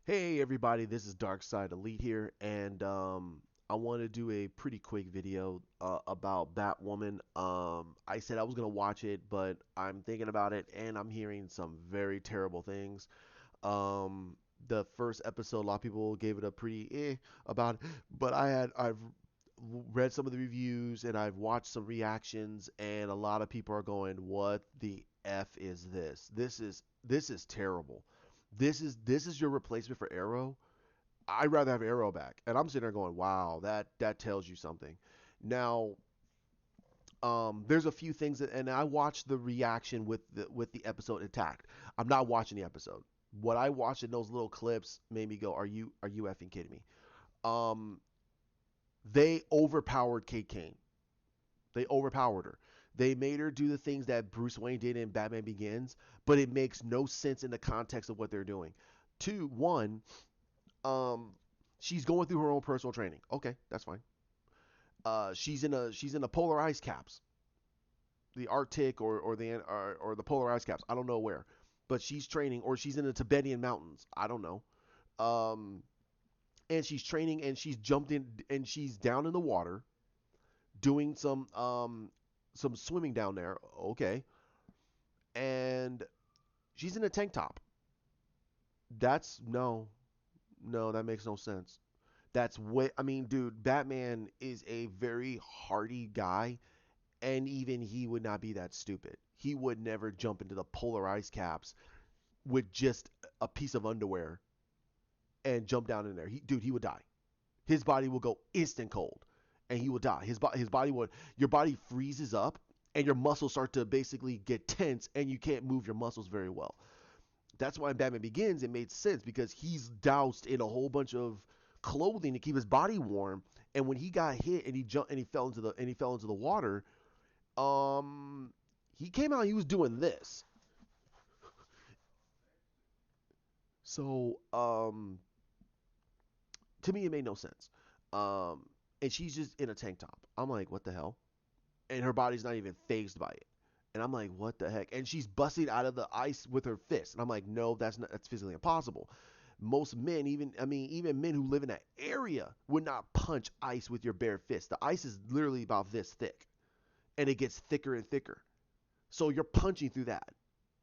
Hey everybody, this is Darkside Elite here, and I want to do a pretty quick video about Batwoman. I said I was gonna watch it, but I'm thinking about it, and I'm hearing some very terrible things. The first episode, a lot of people gave it a pretty about it, but I've read some of the reviews and I've watched some reactions, and a lot of people are going, "What the f is this? This is terrible." This is your replacement for Arrow. I'd rather have Arrow back. And I'm sitting there going, wow, that tells you something. Now, there's a few things that, and I watched the reaction with the episode intact. I'm not watching the episode. What I watched in those little clips made me go, are you effing kidding me? Um, they overpowered Kate Kane. They overpowered her. They made her do the things that Bruce Wayne did in Batman Begins, but it makes no sense in the context of what they're doing. Two, one, um, she's going through her own personal training. Okay, that's fine. She's in the polar ice caps, the Arctic or the polar ice caps. I don't know where, but she's training, or she's in the Tibetan mountains. I don't know. Um, and she's training, and she's jumped in, and she's down in the water doing some swimming down there. Okay, and she's in a tank top. That's no, that makes no sense. That's what I mean, dude. Batman is a very hardy guy, and even he would not be that stupid. He would never jump into the polar ice caps with just a piece of underwear and jump down in there. Dude, he would die. His body will go instant cold, and he will die. His body would your body freezes up, and your muscles start to basically get tense, and you can't move your muscles very well. That's why in Batman Begins it made sense because he's doused in a whole bunch of clothing to keep his body warm. And when he got hit and he jumped and he fell into the water, he came out. He was doing this. So to me it made no sense. And she's just in a tank top. I'm like, what the hell? And her body's not even phased by it. And I'm like, what the heck? And she's busting out of the ice with her fist. And I'm like, no, that's physically impossible. Most men, even men who live in that area, would not punch ice with your bare fist. The ice is literally about this thick, and it gets thicker and thicker. So you're punching through that.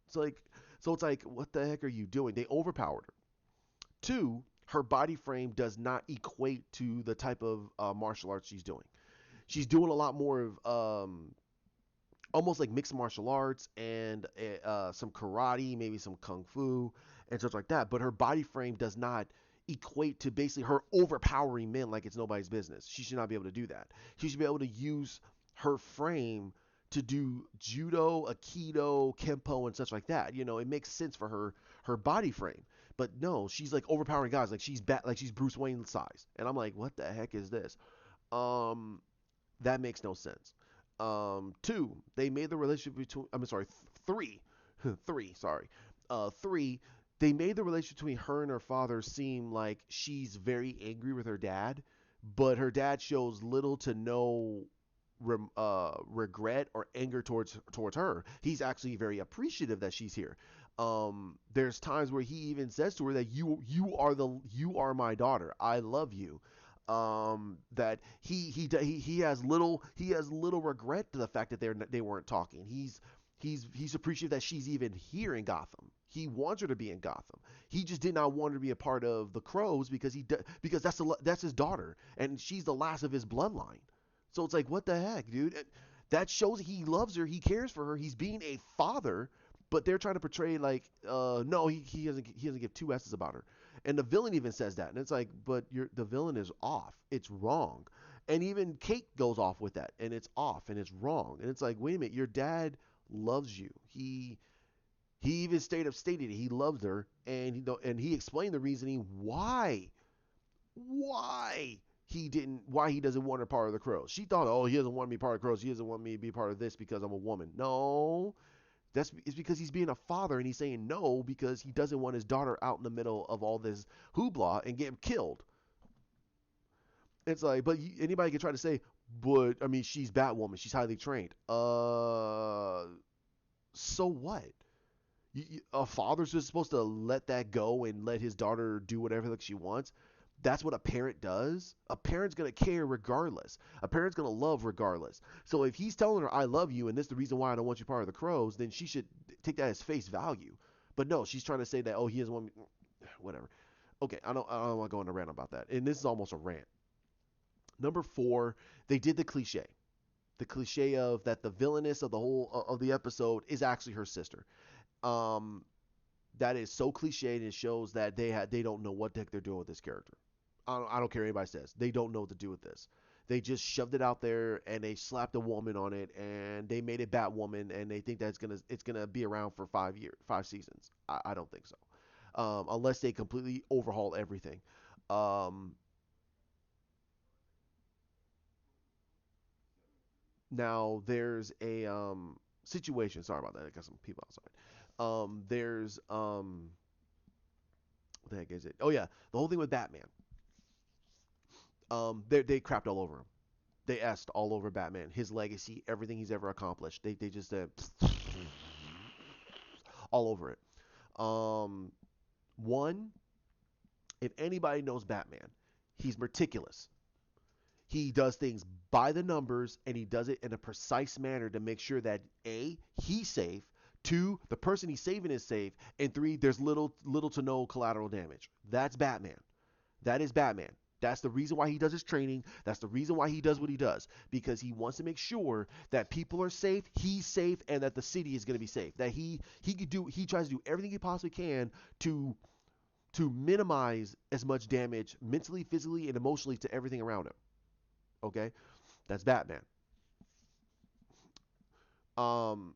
So it's like, what the heck are you doing? They overpowered her. Two, her body frame does not equate to the type of martial arts she's doing. She's doing a lot more of almost like mixed martial arts and some karate, maybe some kung fu and such like that. But her body frame does not equate to basically her overpowering men like it's nobody's business. She should not be able to do that. She should be able to use her frame to do judo, aikido, kempo, and such like that. It makes sense for her body frame. But no, she's like overpowering guys, like she's Bruce Wayne size, and I'm like, what the heck is this? Um, that makes no sense. Two, they made the relationship between. I'm sorry, three, three. Sorry, three. They made the relationship between her and her father seem like she's very angry with her dad, but her dad shows little to no regret or anger towards her. He's actually very appreciative that she's here. There's times where he even says to her that you are my daughter. I love you. That he has little regret to the fact that they weren't talking. He's appreciative that she's even here in Gotham. He wants her to be in Gotham. He just did not want her to be a part of the Crows because that's his daughter, and she's the last of his bloodline. So it's like, what the heck, dude? That shows he loves her. He cares for her. He's being a father, but they're trying to portray like, no, he doesn't give two s's about her. And the villain even says that, and it's like, but the villain is off. It's wrong. And even Kate goes off with that, and it's off, and it's wrong. And it's like, wait a minute, your dad loves you. He even stated he loved her, and he explained the reasoning why he doesn't want her part of the Crows. She thought, oh, he doesn't want me part of the Crows. He doesn't want me to be part of this because I'm a woman. No, it's because he's being a father, and he's saying no because he doesn't want his daughter out in the middle of all this hoopla and get killed. It's like, but anybody can try to say, but I mean, she's Batwoman. She's highly trained. So what? A father's just supposed to let that go and let his daughter do whatever like she wants. That's what a parent does. A parent's gonna care regardless. A parent's gonna love regardless. So if he's telling her I love you and this is the reason why I don't want you part of the crows, then she should take that as face value. But no, she's trying to say that, oh, he doesn't want me. Whatever. Okay, I don't want to go on a rant about that. And this is almost a rant. Number four, they did the cliche. The cliche of that the villainess of the whole of the episode is actually her sister. Um, that is so cliche, and it shows that they don't know what the heck they're doing with this character. I don't care what anybody says. They don't know what to do with this. They just shoved it out there and they slapped a woman on it and they made it Batwoman and they think that it's gonna be around for 5 years, 5 seasons. I don't think so. Unless they completely overhaul everything. Um, Now there's a situation. Sorry about that. I got some people outside. There's what the heck is it? Oh yeah, the whole thing with Batman. They crapped all over him. They asked all over Batman, his legacy, everything he's ever accomplished. They just all over it. Um, One, if anybody knows Batman, he's meticulous. He does things by the numbers and he does it in a precise manner to make sure that A, he's safe, two, the person he's saving is safe, and three, there's little to no collateral damage. That's Batman. That is Batman. That's the reason why he does his training. That's the reason why he does what he does. Because he wants to make sure that people are safe, he's safe, and that the city is going to be safe. That he tries to do everything he possibly can to to minimize as much damage mentally, physically, and emotionally to everything around him. Okay? That's Batman. Um,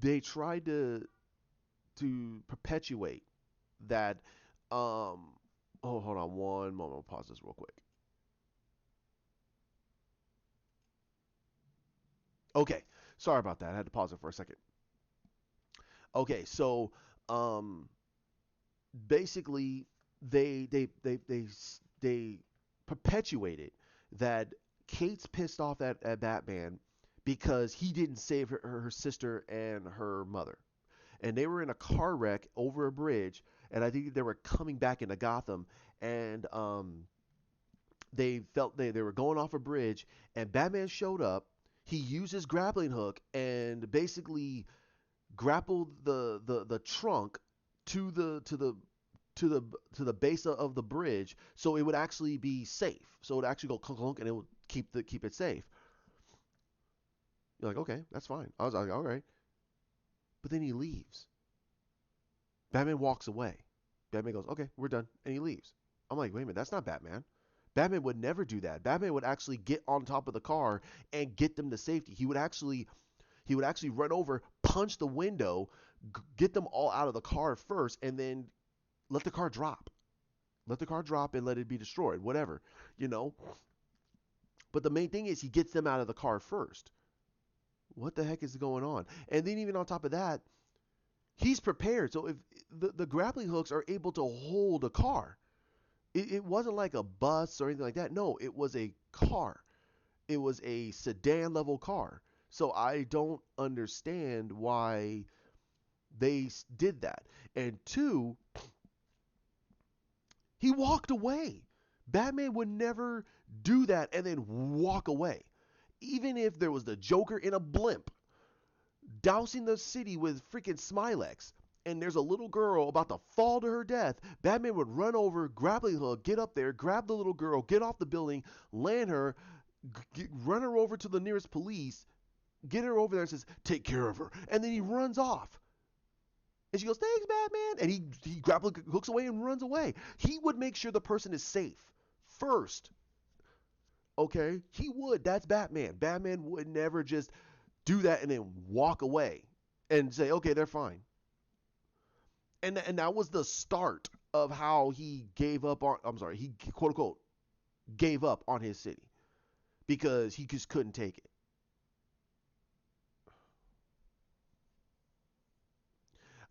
they tried to perpetuate that. Oh, hold on one moment. I'll pause this real quick. Okay, sorry about that. I had to pause it for a second. Okay, so um, basically they perpetuated that Kate's pissed off at Batman because he didn't save her sister and her mother. And they were in a car wreck over a bridge, and I think they were coming back into Gotham, and they felt they were going off a bridge, and Batman showed up. He used his grappling hook and basically grappled the trunk to the to the base of the bridge, so it would actually be safe. So it would actually go clunk clunk, and it would keep it safe. You're like, okay, that's fine. I was like, all right, but then he leaves. Batman walks away. Batman goes, okay, we're done, and he leaves. I'm like, wait a minute, that's not Batman. Batman would never do that. Batman would actually get on top of the car and get them to safety. He would actually run over, punch the window, get them all out of the car first, and then let the car drop. Let the car drop and let it be destroyed, whatever, you know. But the main thing is he gets them out of the car first. What the heck is going on? And then even on top of that, he's prepared. So if the grappling hooks are able to hold a car, it wasn't like a bus or anything like that. No, it was a car. It was a sedan level car. So I don't understand why they did that. And two, he walked away. Batman would never do that and then walk away. Even if there was the Joker in a blimp dousing the city with freaking Smilex and there's a little girl about to fall to her death, Batman would run over, grappling hook, get up there, grab the little girl, get off the building, land her, run her over to the nearest police, get her over there and says, take care of her. And then he runs off. And she goes, thanks, Batman. And he grappling hooks away and runs away. He would make sure the person is safe first. Okay? He would. That's Batman. Batman would never just do that and then walk away and say, okay, they're fine. And that was the start of how he gave up on, I'm sorry, he quote unquote gave up on his city because he just couldn't take it.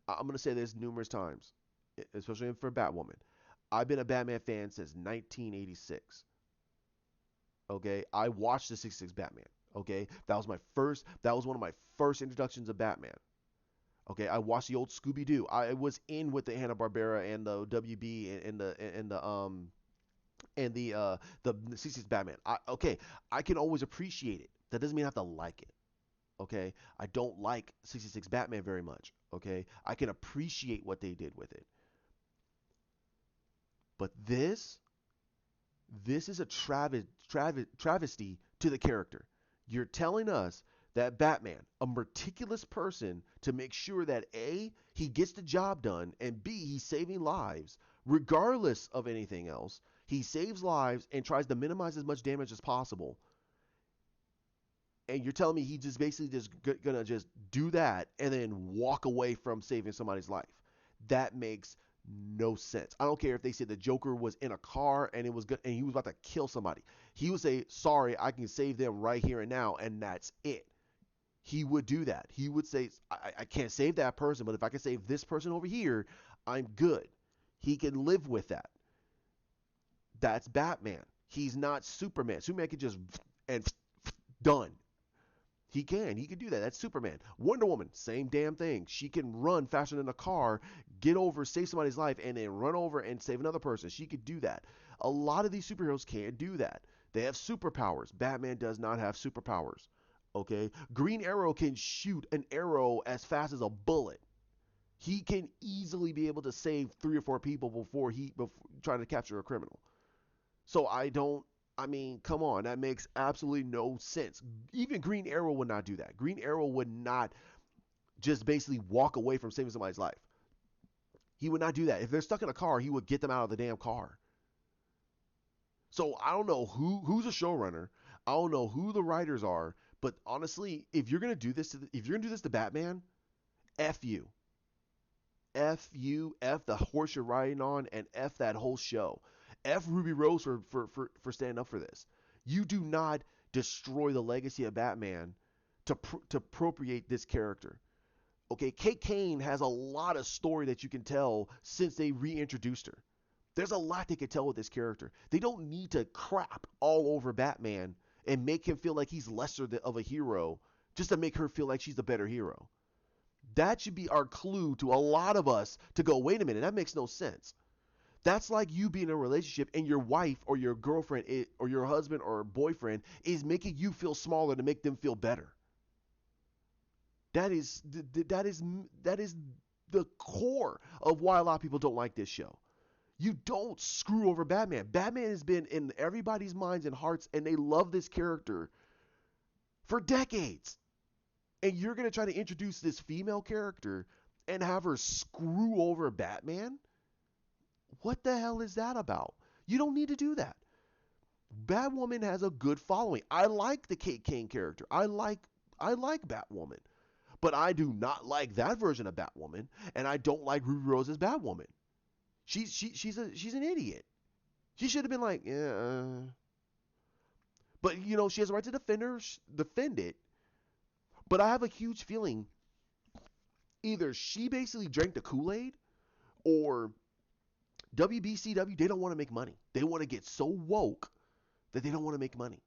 I'm going to say this numerous times, especially for Batwoman. I've been a Batman fan since 1986. Okay, I watched the 66 Batman. Okay, that was one of my first introductions of Batman. Okay, I watched the old Scooby Doo. I was in with the Hanna Barbera and the WB and the 60s Batman. Okay, I can always appreciate it. That doesn't mean I have to like it. Okay, I don't like 66 Batman very much. Okay, I can appreciate what they did with it, but this is a travesty to the character. You're telling us that Batman, a meticulous person to make sure that A, he gets the job done, and B, he's saving lives, regardless of anything else. He saves lives and tries to minimize as much damage as possible. And you're telling me he just basically just gonna just do that and then walk away from saving somebody's life. That makes no sense. I don't care if they said the Joker was in a car and it was good and he was about to kill somebody. He would say, "Sorry, I can save them right here and now," and that's it. He would do that. He would say, I can't save that person, but if I can save this person over here, I'm good." He can live with that. That's Batman. He's not Superman. Superman can just and done. He can. He can do that. That's Superman. Wonder Woman, same damn thing. She can run faster than a car, get over, save somebody's life, and then run over and save another person. She could do that. A lot of these superheroes can't do that. They have superpowers. Batman does not have superpowers. Okay? Green Arrow can shoot an arrow as fast as a bullet. He can easily be able to save 3 or 4 people before trying to capture a criminal. So I mean, come on, that makes absolutely no sense. Even Green Arrow would not do that. Green Arrow would not just basically walk away from saving somebody's life. He would not do that. If they're stuck in a car, he would get them out of the damn car. So I don't know who's a showrunner. I don't know who the writers are. But honestly, if you're gonna do this to Batman, f you, f you, f the horse you're riding on, and f that whole show. F Ruby Rose for standing up for this. You do not destroy the legacy of Batman to appropriate this character. Okay, Kate Kane has a lot of story that you can tell since they reintroduced her. There's a lot they could tell with this character. They don't need to crap all over Batman and make him feel like he's lesser of a hero just to make her feel like she's the better hero. That should be our clue to a lot of us to go, wait a minute, that makes no sense. That's like you being in a relationship and your wife or your girlfriend or your husband or boyfriend is making you feel smaller to make them feel better. That is that is the core of why a lot of people don't like this show. You don't screw over Batman. Batman has been in everybody's minds and hearts, and they love this character for decades. And you're going to try to introduce this female character and have her screw over Batman? What the hell is that about? You don't need to do that. Batwoman has a good following. I like the Kate Kane character. I like Batwoman. But I do not like that version of Batwoman, and I don't like Ruby Rose's Batwoman. She's an idiot. She should have been like, yeah. But she has a right to defend it. But I have a huge feeling either she basically drank the Kool-Aid, or WBCW, they don't want to make money. They want to get so woke that they don't want to make money.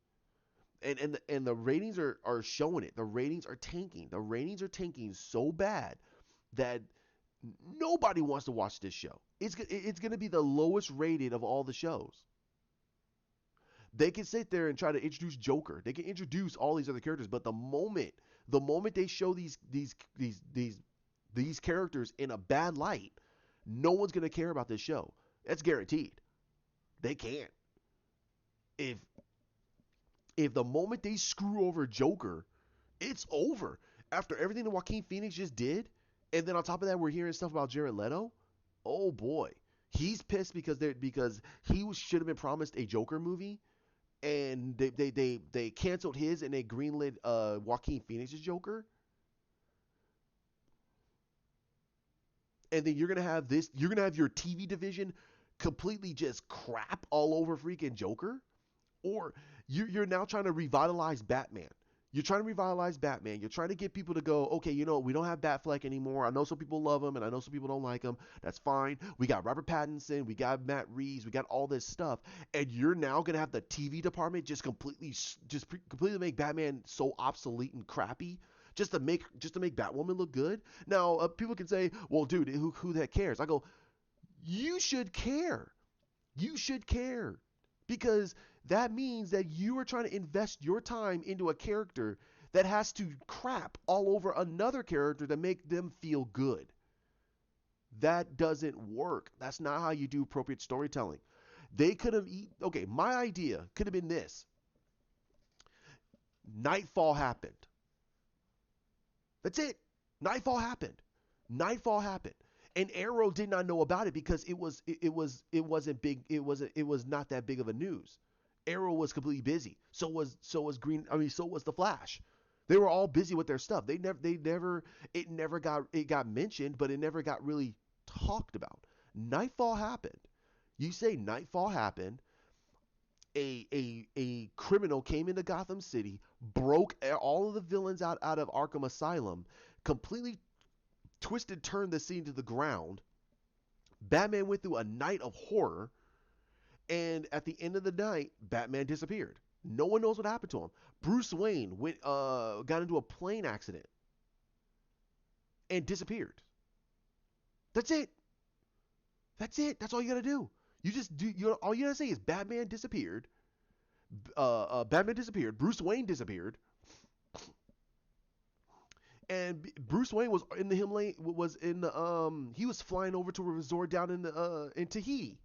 And the ratings are showing it. The ratings are tanking. The ratings are tanking so bad that nobody wants to watch this show. It's going to be the lowest rated of all the shows. They can sit there and try to introduce Joker. They can introduce all these other characters, but the moment they show these characters in a bad light, no one's going to care about this show. That's guaranteed. They can't. If the moment they screw over Joker, it's over. After everything that Joaquin Phoenix just did, and then on top of that, we're hearing stuff about Jared Leto. Oh boy, he's pissed because he should have been promised a Joker movie, and they canceled his and they greenlit Joaquin Phoenix's Joker. And then you're gonna have your TV division completely just crap all over freaking Joker, or you're now trying to revitalize Batman. You're trying to revitalize Batman. You're trying to get people to go, okay, we don't have Batfleck anymore. I know some people love him, and I know some people don't like him. That's fine. We got Robert Pattinson. We got Matt Reeves. We got all this stuff. And you're now going to have the TV department just completely make Batman so obsolete and crappy just to make Batwoman look good. Now, people can say, "Well, dude, who that cares?" I go, "You should care. You should care because that means that you are trying to invest your time into a character that has to crap all over another character to make them feel good. That doesn't work. That's not how you do appropriate storytelling. They could have, okay, my idea could have been this. Nightfall happened. That's it. Nightfall happened. Nightfall happened. And Arrow did not know about it because it wasn't big. It was not that big of a news. Arrow was completely busy. So was Green. I mean, so was the Flash. They were all busy with their stuff. It got mentioned, but it never got really talked about. Nightfall happened. You say Nightfall happened. A criminal came into Gotham City, broke all of the villains out of Arkham Asylum, completely twisted, turned the scene to the ground. Batman went through a night of horror, and at the end of the night, Batman disappeared. No one knows what happened to him. Bruce Wayne got into a plane accident and disappeared. That's it. That's it. That's all you gotta do. You just do. All you gotta say is Batman disappeared. Batman disappeared. Bruce Wayne disappeared. And Bruce Wayne was in the Himalaya. Was in the He was flying over to a resort down in Tahiti.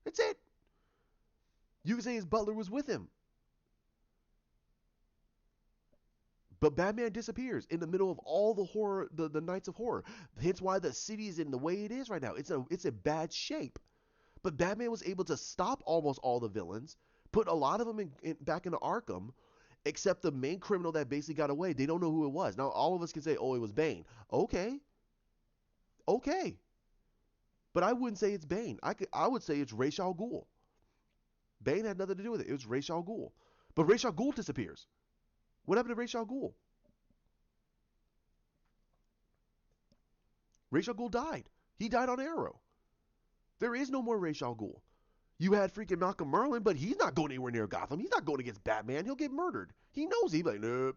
That's it. You can say his butler was with him. But Batman disappears in the middle of all the horror, the nights of horror. Hence why the city is in the way it is right now. It's a bad shape. But Batman was able to stop almost all the villains, put a lot of them back into Arkham, except the main criminal that basically got away. They don't know who it was. Now all of us can say, "Oh, it was Bane." Okay, okay, but I wouldn't say it's Bane. I would say it's Ra's al Ghul. Bane had nothing to do with it. It was Ra's al Ghul. But Ra's al Ghul disappears. What happened to Ra's al Ghul? Ra's al Ghul died. He died on Arrow. There is no more Ra's al Ghul. You had freaking Malcolm Merlin, but he's not going anywhere near Gotham. He's not going against Batman. He'll get murdered. He knows. He's like, nope.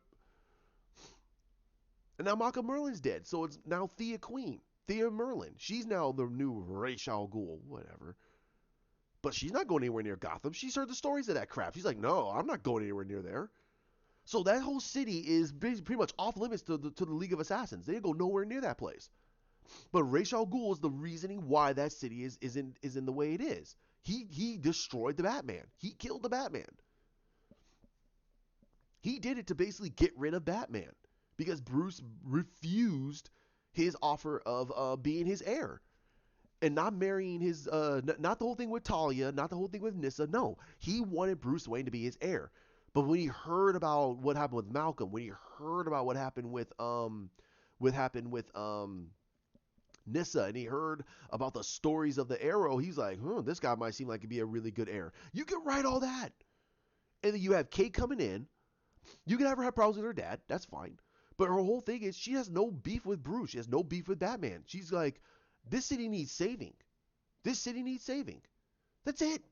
And now Malcolm Merlin's dead, so it's now Thea Queen. Thea Merlin. She's now the new Ra's al Ghul, whatever. But she's not going anywhere near Gotham. She's heard the stories of that crap. She's like, no, I'm not going anywhere near there. So that whole city is pretty much off limits to the League of Assassins. They didn't go nowhere near that place. But Ra's al Ghul is the reasoning why that city is in the way it is. He destroyed the Batman. He killed the Batman. He did it to basically get rid of Batman because Bruce refused his offer of being his heir and not marrying his not the whole thing with Talia, not the whole thing with Nyssa. No, he wanted Bruce Wayne to be his heir. But when he heard about what happened with Malcolm, when he heard about what happened with Nyssa, and he heard about the stories of the Arrow, he's like, this guy might seem like he'd be a really good heir. You can write all that. And then you have Kate coming in. You can have her have problems with her dad. That's fine. But her whole thing is she has no beef with Bruce. She has no beef with Batman. She's like, this city needs saving. This city needs saving. That's it.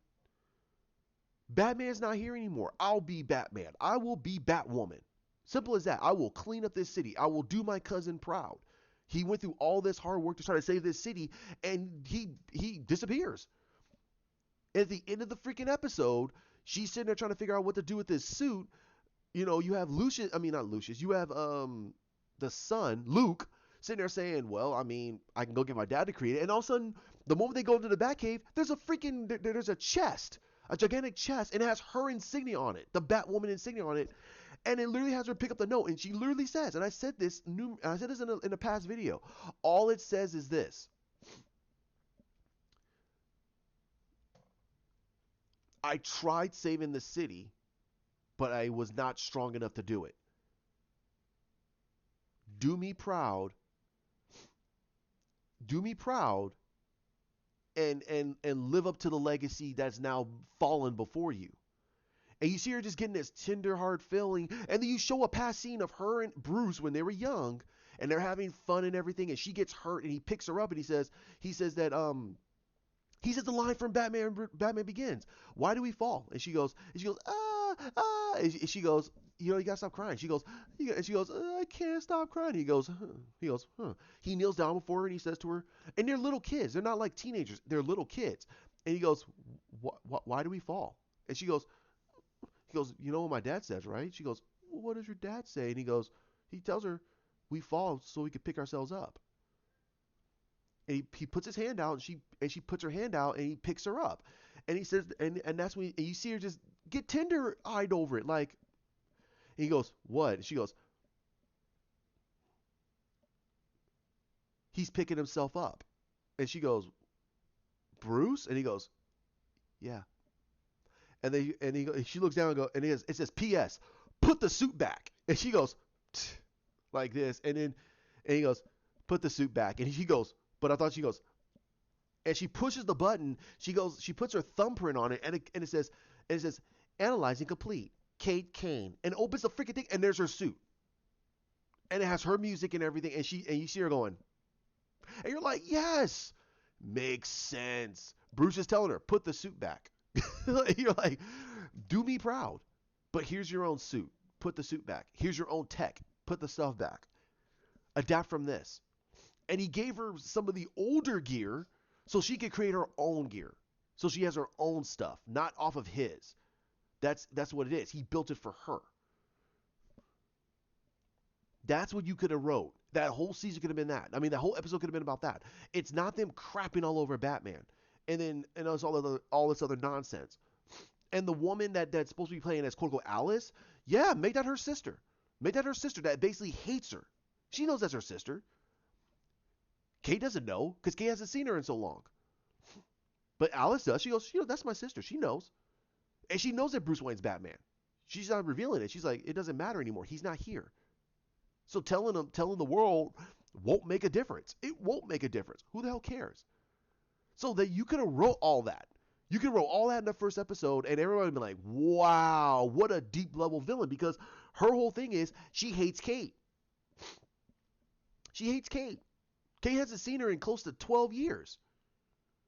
Batman's not here anymore. I'll be Batman. I will be Batwoman. Simple as that. I will clean up this city. I will do my cousin proud. He went through all this hard work to try to save this city, and he disappears. At the end of the freaking episode, she's sitting there trying to figure out what to do with this suit. You know, you have Lucius. I mean, not Lucius. You have the son, Luke, sitting there saying, well, I mean, I can go get my dad to create it. And all of a sudden, the moment they go into the Batcave, there's a chest. A gigantic chest, and it has her insignia on it, the Batwoman insignia on it, and it literally has her pick up the note, and she literally says, and I said this in a past video, all it says is this: I tried saving the city, but I was not strong enough to do it. Do me proud. Do me proud. And live up to the legacy that's now fallen before you. And you see her just getting this tender heart feeling, and then you show a past scene of her and Bruce when they were young, and they're having fun and everything, and she gets hurt, and he picks her up, and he says the line from Batman Begins. Why do we fall? And she goes, and she goes, you gotta stop crying. She goes, and she goes, I can't stop crying. He goes, huh. He kneels down before her and he says to her, and they're little kids. They're not like teenagers. They're little kids. And he goes, why do we fall? And he goes, you know what my dad says, right? She goes, well, what does your dad say? And he tells her, we fall so we can pick ourselves up. And he puts his hand out, and she puts her hand out, and he picks her up. And he says, and that's when you see her just get tender eyed over it, like. And he goes, what? And she goes, he's picking himself up. And she goes, Bruce? And he goes, yeah. She looks down and it says P.S. Put the suit back. And she goes, like this, and he goes, put the suit back. And she goes, but I thought she goes, and she pushes the button. She puts her thumbprint on it, and it says, analyzing complete. Kate Kane, and opens the freaking thing, and there's her suit, and it has her music and everything, and you see her going, and you're like, yes, makes sense. Bruce is telling her, put the suit back. You're like, do me proud, but here's your own suit. Put the suit back. Here's your own tech. Put the stuff back. Adapt from this. And he gave her some of the older gear so she could create her own gear. So she has her own stuff, not off of his. That's what it is. He built it for her. That's what you could have wrote. That whole season could have been that. I mean, that whole episode could have been about that. It's not them crapping all over Batman, and it's all this other nonsense. And the woman that's supposed to be playing as quote unquote Alice, yeah, make that her sister. Make that her sister that basically hates her. She knows that's her sister. Kate doesn't know because Kate hasn't seen her in so long. But Alice does. She goes, that's my sister. She knows. And she knows that Bruce Wayne's Batman. She's not revealing it. She's like, it doesn't matter anymore. He's not here. So telling the world won't make a difference. It won't make a difference. Who the hell cares? So that you could have wrote all that. You could wrote all that in the first episode, and everybody would be like, wow, what a deep level villain, because her whole thing is she hates Kate. She hates Kate. Kate hasn't seen her in close to 12 years.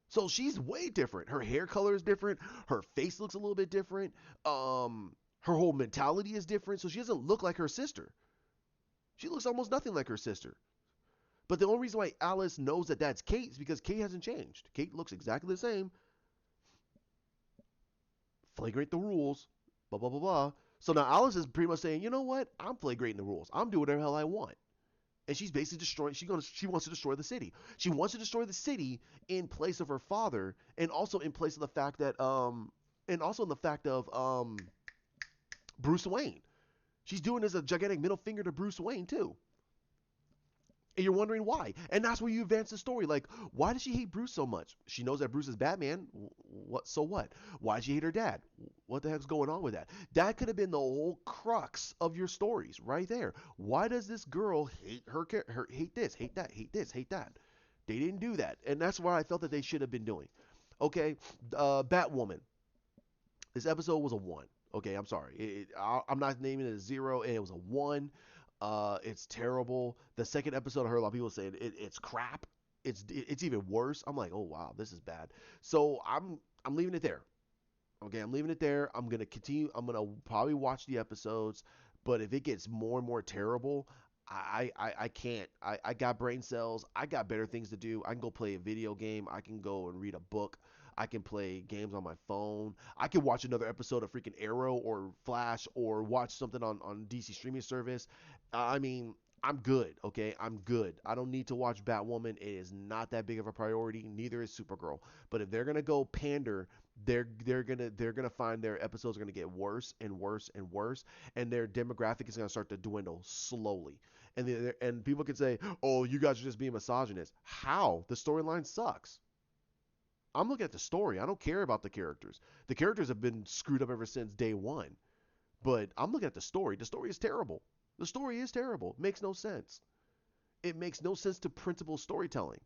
So she's way different. Her hair color is different. Her face looks a little bit different. Her whole mentality is different. So she doesn't look like her sister. She looks almost nothing like her sister. But the only reason why Alice knows that that's Kate is because Kate hasn't changed. Kate looks exactly the same. Flagrant the rules. Blah, blah, blah, blah. So now Alice is pretty much saying, you know what? I'm flagrating the rules. I'm doing whatever the hell I want. And she's basically destroying. She wants to destroy the city. She wants to destroy the city in place of her father, and also in place of the fact that Bruce Wayne. She's doing this a gigantic middle finger to Bruce Wayne too. And you're wondering why. And that's where you advance the story. Like, why does she hate Bruce so much? She knows that Bruce is Batman. What? So what? Why does she hate her dad? What the heck's going on with that? That could have been the whole crux of your stories right there. Why does this girl hate her hate this, hate that, hate this, hate that? They didn't do that. And that's what I felt that they should have been doing. Okay, Batwoman. This episode was a 1. Okay, I'm sorry. I'm not naming it a 0. It was a 1. It's terrible. The second episode, I heard a lot of people saying it's crap. It's even worse. I'm like, oh wow, this is bad. So I'm leaving it there. Okay, I'm leaving it there. I'm gonna continue. I'm gonna probably watch the episodes, but if it gets more and more terrible, I can't. I got brain cells. I got better things to do. I can go play a video game. I can go and read a book. I can play games on my phone. I can watch another episode of freaking Arrow or Flash or watch something on DC streaming service. I mean, I'm good, okay? I'm good. I don't need to watch Batwoman. It is not that big of a priority. Neither is Supergirl. But if they're gonna go pander, they're gonna find their episodes are gonna get worse and worse and worse, and their demographic is gonna start to dwindle slowly. And people can say, "Oh, you guys are just being misogynist." How? The storyline sucks. I'm looking at the story. I don't care about the characters. The characters have been screwed up ever since day one. But I'm looking at the story. The story is terrible. The story is terrible. It makes no sense. It makes no sense to principal storytelling.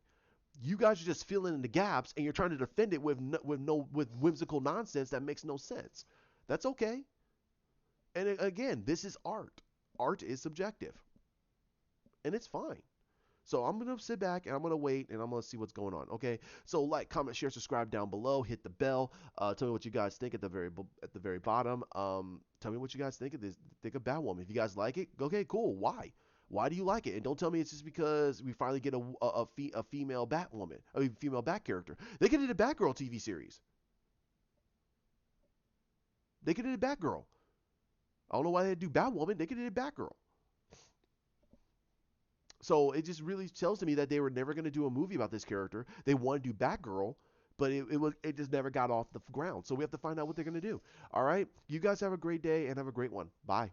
You guys are just filling in the gaps, and you're trying to defend it with whimsical nonsense that makes no sense. That's okay. And again, this is art. Art is subjective, and it's fine. So I'm gonna sit back and I'm gonna wait and I'm gonna see what's going on. Okay. So like, comment, share, subscribe down below. Hit the bell. Tell me what you guys think at the very bottom. Tell me what you guys think of this. Think of Batwoman. If you guys like it, okay, cool. Why? Why do you like it? And don't tell me it's just because we finally get a female Batwoman, a female Bat character. They could have did a Batgirl TV series. They could have did Batgirl. I don't know why they didn't do Batwoman. They could have did Batgirl. So it just really tells to me that they were never going to do a movie about this character. They wanted to do Batgirl, but it just never got off the ground. So we have to find out what they're going to do. All right, you guys have a great day and have a great one. Bye.